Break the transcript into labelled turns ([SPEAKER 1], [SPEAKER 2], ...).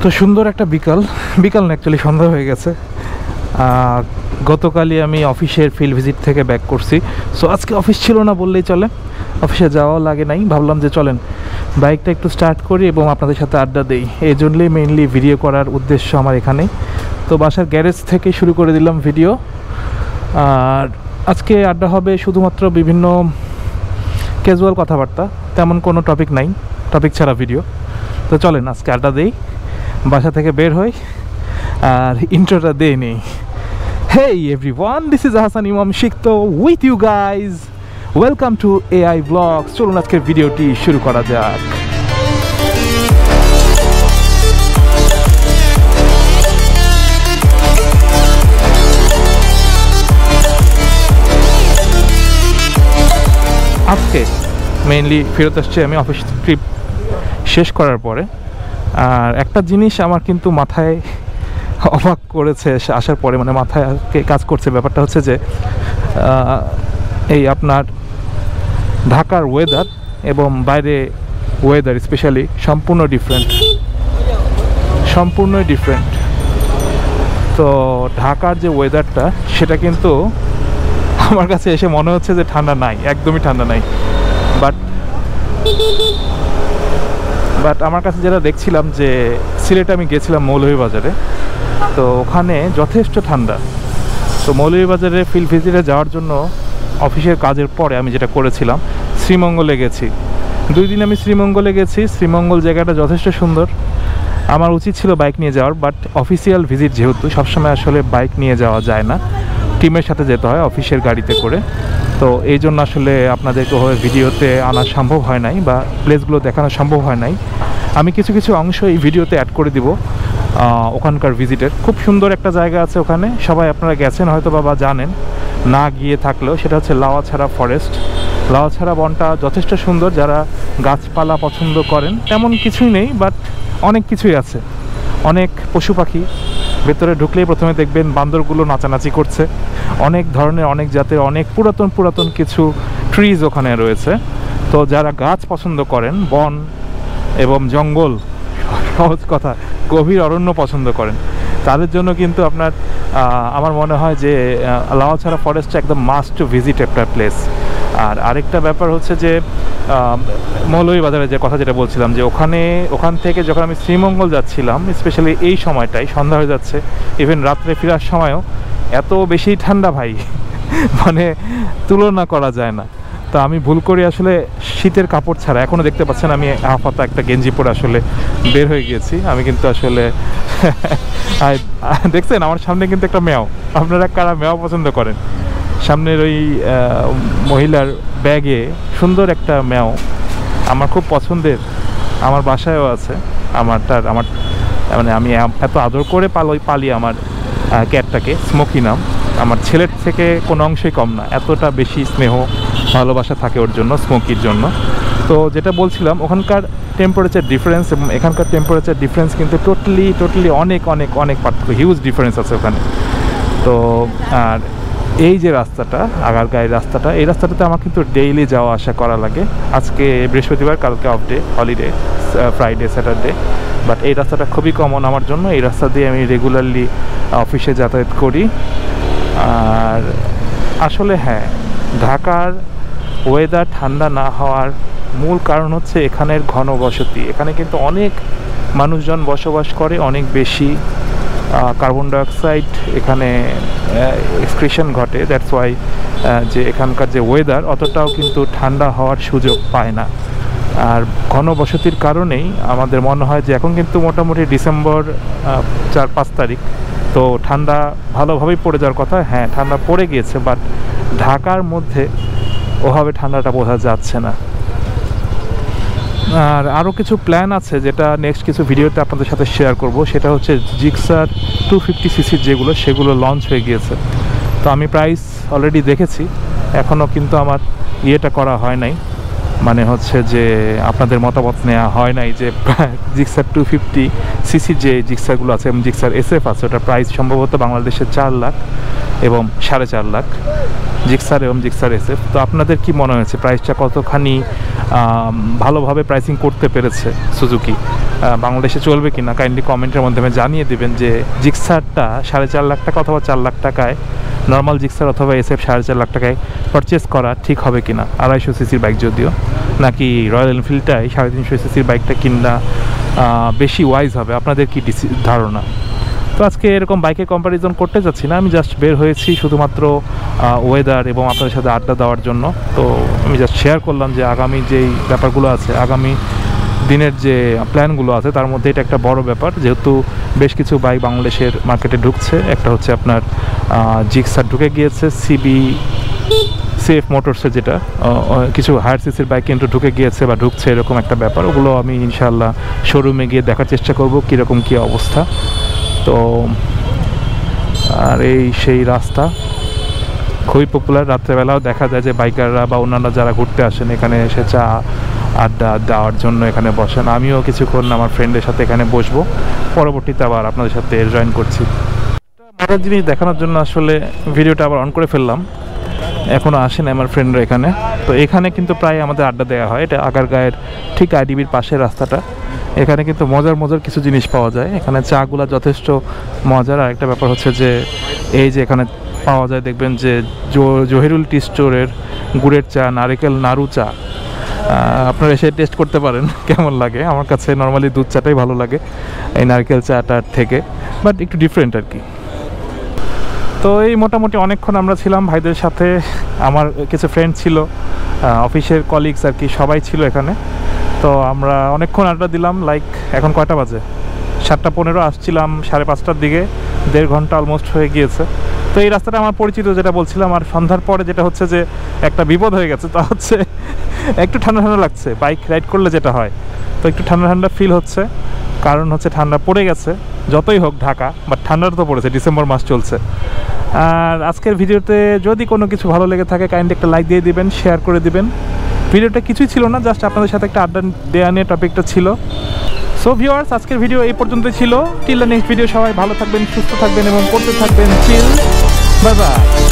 [SPEAKER 1] তো সুন্দর একটা বিকাল না অ্যাকচুয়ালি সন্ধ্যা হয়ে গেছে। গতকালই আমি অফিসের ফিল্ড ভিজিট থেকে ব্যাক করছি, সো আজকে অফিস ছিল না বললেই চলে, অফিসে যাওয়াও লাগে নাই। ভাবলাম যে চলেন বাইকটা একটু স্টার্ট করি এবং আপনাদের সাথে আড্ডা দেই, এই জন্যই মেইনলি ভিডিও করার উদ্দেশ্য আমার এখানেই। তো বাসার গ্যারেজ থেকে শুরু করে দিলাম ভিডিও। আর আজকে আড্ডা হবে শুধুমাত্র বিভিন্ন ক্যাজুয়াল কথাবার্তা, তেমন কোনো টপিক নাই, টপিক ছাড়া ভিডিও। তো চলেন আজকে আড্ডা দেই, বাসা থেকে বের হই আর ইন্ট্রোটা দিয়ে নেই। Hey everyone, this is Hasan Imam Shikto with you guys. Welcome to AI Vlogs. চলুন আজকের ভিডিওটি শুরু করা যাক। আজকে মেইনলি ফেরত আসছি আমি অফিস ট্রিপ শেষ করার পরে। আর একটা জিনিস আমার কিন্তু মাথায় অবাক করেছে আসার পরে, মানে মাথায় কাজ করছে, ব্যাপারটা হচ্ছে যে এই আপনার ঢাকার ওয়েদার এবং বাইরে ওয়েদার স্পেশালি সম্পূর্ণই ডিফারেন্ট। তো ঢাকার যে ওয়েদারটা সেটা কিন্তু আমার কাছে এসে মনে হচ্ছে যে ঠান্ডা নাই, একদমই ঠান্ডা নাই। বাট আমার কাছে যেটা দেখছিলাম যে সিলেটে আমি গেছিলাম মৌলভীবাজারে, তো ওখানে যথেষ্ট ঠান্ডা। তো মৌলভীবাজারে ফিল্ড ভিজিটে যাওয়ার জন্য অফিসের কাজের পরে আমি যেটা করেছিলাম, শ্রীমঙ্গলে গেছি। 2 দিন আমি শ্রীমঙ্গলে গেছি। শ্রীমঙ্গল জায়গাটা যথেষ্ট সুন্দর। আমার উচিত ছিল বাইক নিয়ে যাওয়ার, বাট অফিসিয়াল ভিজিট যেহেতু সবসময় আসলে বাইক নিয়ে যাওয়া যায় না, টিমের সাথে যেতে হয় অফিসের গাড়িতে করে। তো এই জন্য আসলে আপনাদেরকে ভিডিওতে আনা সম্ভব হয় নাই বা প্লেসগুলো দেখানো সম্ভব হয় নাই। আমি কিছু অংশ এই ভিডিওতে অ্যাড করে দিব ওখানকার ভিজিটের। খুব সুন্দর একটা জায়গা আছে ওখানে, সবাই আপনারা গেছেন হয়তো বা জানেন, না গিয়ে থাকলেও। সেটা হচ্ছে লাওয়াছড়া ফরেস্ট। লাওয়াছড়া বনটা যথেষ্ট সুন্দর। যারা গাছপালা পছন্দ করেন, তেমন কিছুই নেই, বাট অনেক কিছুই আছে, অনেক পশু পাখি। ভেতরে ঢুকলেই প্রথমে দেখবেন বান্দরগুলো নাচানাচি করছে। অনেক ধরনের, অনেক জাতের, অনেক পুরাতন কিছু ট্রিজ ওখানে রয়েছে। তো যারা গাছ পছন্দ করেন, বন এবং জঙ্গল, সহজ কথা গভীর অরণ্য পছন্দ করেন, তাদের জন্য কিন্তু আপনার আমার মনে হয় যে লাওয়াছড়া ফরেস্টটা একদম মাস্ট টু ভিজিট একটা প্লেস। আর আরেকটা ব্যাপার হচ্ছে যে মৌলভীবাজারে যে কথা যেটা বলছিলাম, যে ওখান থেকে যখন আমি শ্রীমঙ্গল যাচ্ছিলাম, স্পেশালি এই সময়টাই সন্ধ্যা হয়ে যাচ্ছে, ইভেন রাত্রে ফেরার সময়ও এত বেশি ঠান্ডা ভাই, মানে তুলনা করা যায় না। তো আমি ভুল করি আসলে শীতের কাপড় ছাড়া, এখনও দেখতে পাচ্ছেন আমি হাফাতা একটা গেঞ্জি পরে আসলে বের হয়ে গিয়েছি। আমি কিন্তু আসলে দেখছেন আমার সামনে কিন্তু একটা মেয়াও। আপনারা কারা মেয়াও পছন্দ করেন? সামনের ওই মহিলার ব্যাগে সুন্দর একটা মেয়াও, আমার খুব পছন্দের, আমার বাসায়ও আছে। আমার মানে আমি এত আদর করে পালি আমার ক্যাটটাকে, স্মোকি নাম। আমার ছেলের থেকে কোনো অংশই কম না, এতটা বেশি স্নেহ ভালোবাসা থাকে ওর জন্য, স্মোকির জন্য। তো যেটা বলছিলাম, ওখানকার টেম্পারেচার ডিফারেন্স এবং এখানকার টেম্পারেচার ডিফারেন্স কিন্তু টোটালি অনেক পার্থক্য, হিউজ ডিফারেন্স আছে ওখানে। তো আর এই যে রাস্তাটা, আগারগাঁয়ের রাস্তাটা, এই রাস্তাটাতে আমার কিন্তু ডেইলি যাওয়া আসা করা লাগে। আজকে বৃহস্পতিবার, কালকে off day, holiday, Friday, Saturday. But এই রাস্তাটা খুবই কমন আমার জন্য। এই রাস্তা দিয়ে আমি রেগুলারলি অফিসে যাতায়াত করি। আর আসলে হ্যাঁ, ঢাকার ওয়েদার ঠান্ডা না হওয়ার মূল কারণ হচ্ছে এখানের ঘনবসতি। এখানে কিন্তু অনেক মানুষজন বসবাস করে, অনেক বেশি কার্বন ডাইঅক্সাইড এখানে এক্সক্রিশন ঘটে। দ্যাটস ওয়াই যে এখানকার যে ওয়েদার অতটাও কিন্তু ঠান্ডা হওয়ার সুযোগ পায় না। আর ঘনবসতির কারণেই আমাদের মনে হয় যে এখন কিন্তু মোটামুটি ডিসেম্বর 4-5 তারিখ, তো ঠান্ডা ভালোভাবেই পড়ে যাওয়ার কথা। হ্যাঁ, ঠান্ডা পড়ে গিয়েছে, বাট ঢাকার মধ্যে ওভাবে ঠান্ডাটা বোঝা যাচ্ছে না। আর আরও কিছু প্ল্যান আছে যেটা নেক্সট কিছু ভিডিওতে আপনাদের সাথে শেয়ার করব। সেটা হচ্ছে জিক্সার 250cc সেগুলো লঞ্চ হয়ে গিয়েছে। তো আমি প্রাইস অলরেডি দেখেছি, এখনও কিন্তু আমার ইয়েটা করা হয় নাই, মানে হচ্ছে যে আপনাদের মতামত নেওয়া হয় নাই যে জিক্সার 250 সিসি যে জিক্সারগুলো আছে এবং জিক্সার SF আছে, ওটার প্রাইস সম্ভবত বাংলাদেশে 4 লাখ এবং 4.5 লাখ জিক্সার এবং জিক্সার SF। তো আপনাদের কি মনে হয়েছে প্রাইসটা কতখানি ভালোভাবে প্রাইসিং করতে পেরেছে সুজুকি, বাংলাদেশে চলবে কি না? কাইন্ডলি কমেন্টের মাধ্যমে জানিয়ে দেবেন যে জিক্সারটা 4.5 লাখ টাকা অথবা 4 লাখ টাকায় নর্মাল জিক্সার অথবা SF 4.5 লাখ টাকায় পারচেস করা ঠিক হবে কি না, 250 সিসির বাইক যদিও, নাকি রয়্যাল এনফিল্ডটাই 350 সিসির বাইকটা কিনলে বেশি ওয়াইজ হবে? আপনাদের কি ধারণা? তো আজকে এরকম বাইকের কম্প্যারিজন করতে যাচ্ছি না, আমি জাস্ট বের হয়েছি শুধুমাত্র ওয়েদার এবং আপনাদের সাথে আড্ডা দেওয়ার জন্য। তো আমি জাস্ট শেয়ার করলাম যে আগামী যেই ব্যাপারগুলো আছে, আগামী দিনের যে প্ল্যানগুলো আছে তার মধ্যে এটা একটা বড় ব্যাপার, যেহেতু বেশ কিছু বাইক বাংলাদেশের মার্কেটে ঢুকছে। একটা হচ্ছে আপনার জিক্সার ঢুকে গিয়েছে, CF মোটরসে যেটা কিছু হায়ার সিসির বাইক কিন্তু ঢুকে গিয়েছে বা ঢুকছে, এরকম একটা ব্যাপার। ওগুলো আমি ইনশাআল্লাহ শোরুমে গিয়ে দেখার চেষ্টা করব কীরকম কী অবস্থা। তো আর এই সেই রাস্তা খুবই পপুলার, রাত্রেবেলাও দেখা যায় যে বাইকাররা বা অন্যান্য যারা ঘুরতে আসেন এখানে এসে চা আড্ডা দেওয়ার জন্য এখানে বসেন। আমিও কিছুক্ষণ আমার ফ্রেন্ডের সাথে এখানে বসবো, পরবর্তীতে আবার আপনাদের সাথে জয়েন করছি। মজার জিনিস দেখানোর জন্য আসলে ভিডিওটা আবার অন করে ফেললাম, এখনও আসেন আমার ফ্রেন্ডরা এখানে। তো এখানে কিন্তু প্রায় আমাদের আড্ডা দেওয়া হয়, এটা আগারগাঁয়ের ঠিক IDBর পাশের রাস্তাটা। এখানে কিন্তু মজার কিছু জিনিস পাওয়া যায়, এখানে চাগুলা যথেষ্ট মজার। আর একটা ব্যাপার হচ্ছে যে এই যে এখানে পাওয়া যায়, দেখবেন যে জহিরুল টি স্টোরের গুড়ের চা, নারিকেল নাড়ু চা, আপনারা এসে টেস্ট করতে পারেন কেমন লাগে। আমার কাছে নর্মালি দুধ চাটাই ভালো লাগে এই নারকেল চাটার থেকে, বাট একটু ডিফারেন্ট আর কি। তো এই মোটামুটি অনেকক্ষণ আমরা ছিলাম ভাইদের সাথে, আমার কিছু ফ্রেন্ড ছিল, অফিসের কলিগস আর কি, সবাই ছিল এখানে। তো আমরা অনেকক্ষণ আড্ডা দিলাম। লাইক এখন কয়টা বাজে? 7:15 আসছিলাম 5:30টার দিকে, 1.5 ঘন্টা অলমোস্ট হয়ে গিয়েছে। তো এই রাস্তাটা আমার পরিচিত, যেটা বলছিলাম। আর সন্ধ্যার পরে যেটা হচ্ছে যে একটা বিপদ হয়ে গেছে, তা হচ্ছে একটু ঠান্ডা লাগছে বাইক রাইড করলে যেটা হয়। তো একটু ঠান্ডা ফিল হচ্ছে, কারণ হচ্ছে ঠান্ডা পড়ে গেছে, যতই হোক ঢাকা, বাট ঠান্ডাটা তো পড়েছে, ডিসেম্বর মাস চলছে। আর আজকের ভিডিওতে যদি কোনো কিছু ভালো লেগে থাকে কাইন্ডলি একটা লাইক দিয়ে দিবেন, শেয়ার করে দিবেন। ভিডিওটা কিছুই ছিল না, জাস্ট আপনাদের সাথে একটা আড্ডা দেওয়া নিয়ে টপিকটা ছিল। সো ভিউয়ার্স, আজকের ভিডিও এই পর্যন্তই ছিল। টিল দ্য নেক্সট ভিডিও, সবাই ভালো থাকবেন, সুস্থ থাকবেন এবং করতে থাকবেন চিল। Bye bye.